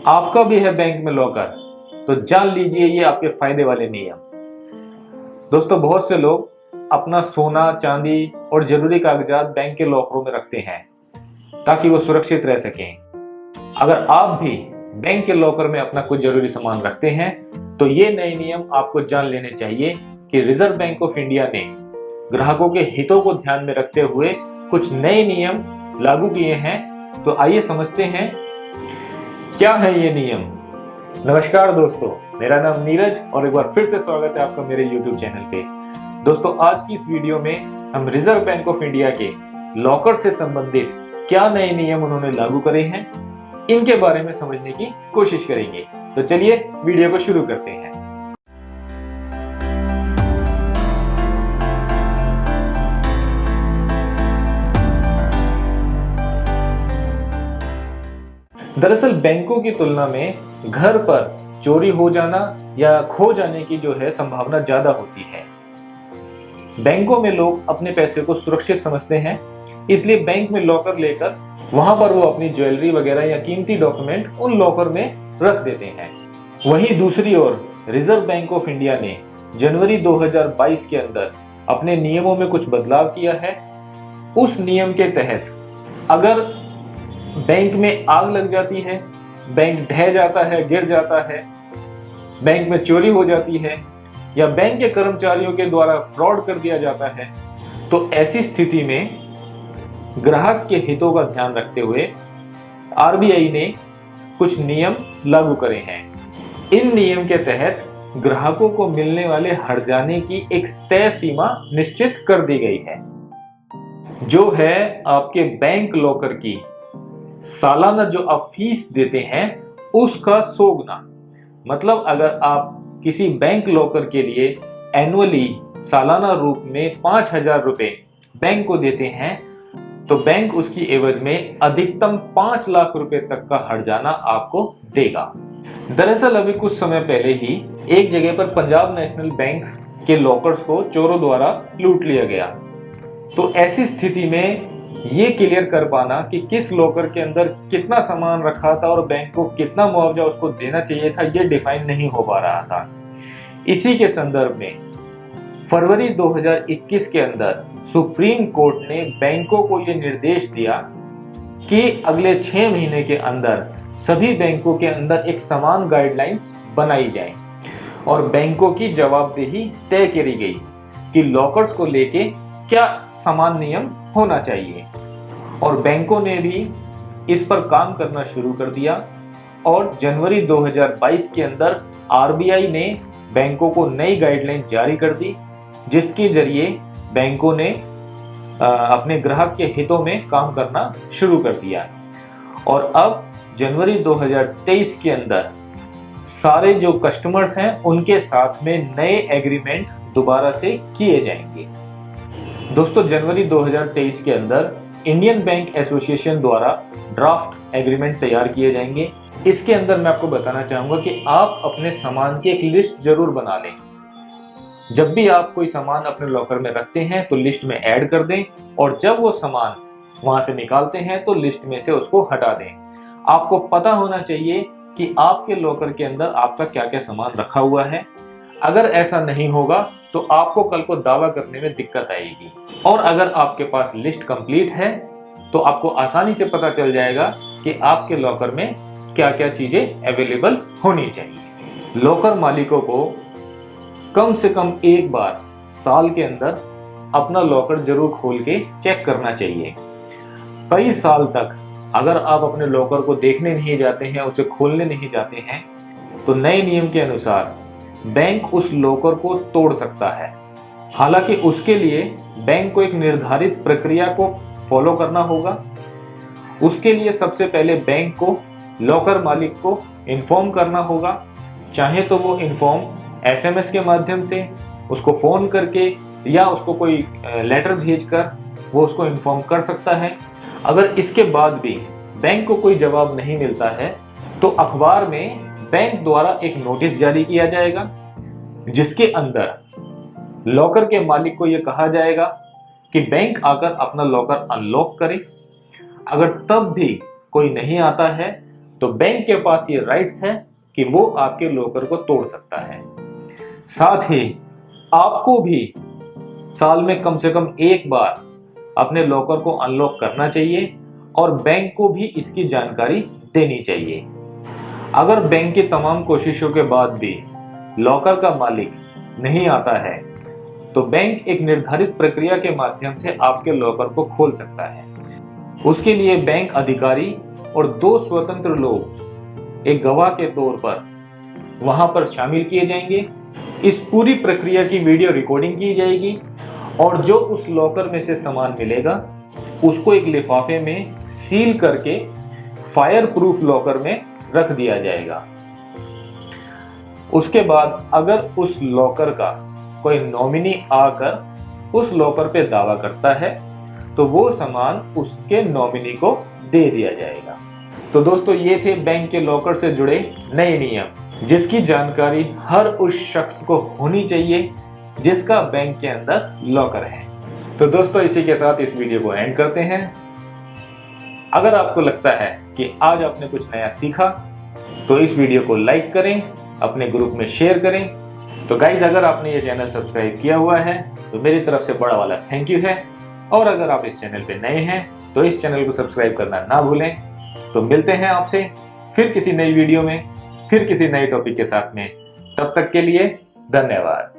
आपका भी है बैंक में लॉकर, तो जान लीजिए ये आपके फायदे वाले नियम। दोस्तों, बहुत से लोग अपना सोना, चांदी और जरूरी कागजात बैंक के लॉकरों में रखते हैं ताकि वो सुरक्षित रह सकें। अगर आप भी बैंक के लॉकर में अपना कुछ जरूरी सामान रखते हैं तो ये नए नियम आपको जान लेने चाहिए कि रिजर्व बैंक ऑफ इंडिया ने ग्राहकों के हितों को ध्यान में रखते हुए कुछ नए नियम लागू किए हैं। तो आइए समझते हैं क्या है ये नियम। नमस्कार दोस्तों, मेरा नाम नीरज और एक बार फिर से स्वागत है आपका मेरे YouTube चैनल पे। दोस्तों, आज की इस वीडियो में हम रिजर्व बैंक ऑफ इंडिया के लॉकर से संबंधित क्या नए नियम उन्होंने लागू करे हैं, इनके बारे में समझने की कोशिश करेंगे। तो चलिए वीडियो को शुरू करते हैं। दरअसल बैंकों की तुलना में घर पर चोरी हो जाना या खो जाने की जो है संभावना ज्यादा होती है। बैंकों में लोग अपने पैसे को सुरक्षित समझते हैं, इसलिए बैंक में लॉकर लेकर वहां पर वो अपनी ज्वेलरी वगैरह या कीमती डॉक्यूमेंट उन लॉकर में रख देते हैं। वहीं दूसरी ओर रिजर्व बैंक ऑफ इंडिया ने जनवरी 2022 के अंदर अपने नियमों में कुछ बदलाव किया है। उस नियम के तहत अगर बैंक में आग लग जाती है, बैंक ढह जाता है, गिर जाता है, बैंक में चोरी हो जाती है या बैंक के कर्मचारियों के द्वारा फ्रॉड कर दिया जाता है, तो ऐसी स्थिति में ग्राहक के हितों का ध्यान रखते हुए आरबीआई ने कुछ नियम लागू करे हैं। इन नियम के तहत ग्राहकों को मिलने वाले हर्जाने की एक तय सीमा निश्चित कर दी गई है, जो है आपके बैंक लॉकर की सालाना जो आप फीस देते हैं उसका 100 गुना। मतलब अगर आप किसी बैंक लॉकर के लिए एनुअली सालाना रूप में 5,000 रुपए बैंक को देते हैं तो बैंक उसकी एवज में अधिकतम 5 लाख रुपए तक का हर्जाना आपको देगा। दरअसल अभी कुछ समय पहले ही एक जगह पर पंजाब नेशनल बैंक के लॉकर्स को चोरों द्वारा लूट लिया गया। तो ऐसी स्थिति में ये क्लियर कर पाना कि किस लॉकर के अंदर कितना सामान रखा था और बैंक को कितना मुआवजा उसको देना चाहिए था, ये डिफाइन नहीं हो पा रहा था। इसी के संदर्भ में फरवरी 2021 के अंदर सुप्रीम कोर्ट ने बैंकों को ये निर्देश दिया कि अगले 6 महीने के अंदर सभी बैंकों के अंदर एक समान गाइडलाइंस बनाई जाए और बैंकों की जवाबदेही तय करी गई कि लॉकर्स को लेके क्या समान नियम होना चाहिए। और बैंकों ने भी इस पर काम करना शुरू कर दिया और जनवरी 2022 के अंदर आरबीआई ने बैंकों को नई गाइडलाइन जारी कर दी, जिसके जरिए बैंकों ने अपने ग्राहक के हितों में काम करना शुरू कर दिया। और अब जनवरी 2023 के अंदर सारे जो कस्टमर्स हैं उनके साथ में नए एग्रीमेंट दोबारा से किए जाएंगे। दोस्तों, जनवरी 2023 के अंदर इंडियन बैंक एसोसिएशन द्वारा ड्राफ्ट एग्रीमेंट तैयार किए जाएंगे। इसके अंदर मैं आपको बताना चाहूंगा कि आप अपने सामान की एक लिस्ट जरूर बना लें। जब भी आप कोई सामान अपने लॉकर में रखते हैं तो लिस्ट में ऐड कर दें और जब वो सामान वहां से निकालते हैं तो लिस्ट में से उसको हटा दें। आपको पता होना चाहिए कि आपके लॉकर के अंदर आपका क्या क्या सामान रखा हुआ है। अगर ऐसा नहीं होगा तो आपको कल को दावा करने में दिक्कत आएगी। और अगर आपके पास लिस्ट कंप्लीट है तो आपको आसानी से पता चल जाएगा कि आपके लॉकर में क्या क्या चीजें अवेलेबल होनी चाहिए। लॉकर मालिकों को कम से कम एक बार साल के अंदर अपना लॉकर जरूर खोल के चेक करना चाहिए। कई साल तक अगर आप अपने लॉकर को देखने नहीं जाते हैं, उसे खोलने नहीं जाते हैं, तो नए नियम के अनुसार बैंक उस लॉकर को तोड़ सकता है। हालांकि उसके लिए बैंक को एक निर्धारित प्रक्रिया को फॉलो करना होगा। उसके लिए सबसे पहले बैंक को लॉकर मालिक को इन्फॉर्म करना होगा। चाहे तो वो इन्फॉर्म एसएमएस के माध्यम से, उसको फोन करके या उसको कोई लेटर भेजकर वो उसको इन्फॉर्म कर सकता है। अगर इसके बाद भी बैंक को कोई जवाब नहीं मिलता है तो अखबार में बैंक द्वारा एक नोटिस जारी किया जाएगा, जिसके अंदर लॉकर के मालिक को यह कहा जाएगा कि बैंक आकर अपना लॉकर अनलॉक करे। अगर तब भी कोई नहीं आता है तो बैंक के पास ये राइट्स है कि वो आपके लॉकर को तोड़ सकता है। साथ ही आपको भी साल में कम से कम एक बार अपने लॉकर को अनलॉक करना चाहिए और बैंक को भी इसकी जानकारी देनी चाहिए। अगर बैंक की तमाम कोशिशों के बाद भी लॉकर का मालिक नहीं आता है तो बैंक एक निर्धारित प्रक्रिया के माध्यम से आपके लॉकर को खोल सकता है। उसके लिए बैंक अधिकारी और 2 स्वतंत्र लोग एक गवाह के तौर पर वहां पर शामिल किए जाएंगे। इस पूरी प्रक्रिया की वीडियो रिकॉर्डिंग की जाएगी और जो उस लॉकर में से सामान मिलेगा उसको एक लिफाफे में सील करके फायर प्रूफ लॉकर में रख दिया जाएगा। उसके बाद अगर उस लॉकर का कोई नॉमिनी आकर उस लॉकर पे दावा करता है तो वो सामान उसके नॉमिनी को दे दिया जाएगा। तो दोस्तों, ये थे बैंक के लॉकर से जुड़े नए नियम, जिसकी जानकारी हर उस शख्स को होनी चाहिए जिसका बैंक के अंदर लॉकर है। तो दोस्तों, इसी के साथ इस वीडियो को एंड करते हैं। अगर आपको लगता है कि आज आपने कुछ नया सीखा तो इस वीडियो को लाइक करें, अपने ग्रुप में शेयर करें। तो गाइज, अगर आपने ये चैनल सब्सक्राइब किया हुआ है तो मेरी तरफ से बड़ा वाला थैंक यू है। और अगर आप इस चैनल पे नए हैं तो इस चैनल को सब्सक्राइब करना ना भूलें। तो मिलते हैं आपसे फिर किसी नई वीडियो में, फिर किसी नए टॉपिक के साथ में। तब तक के लिए धन्यवाद।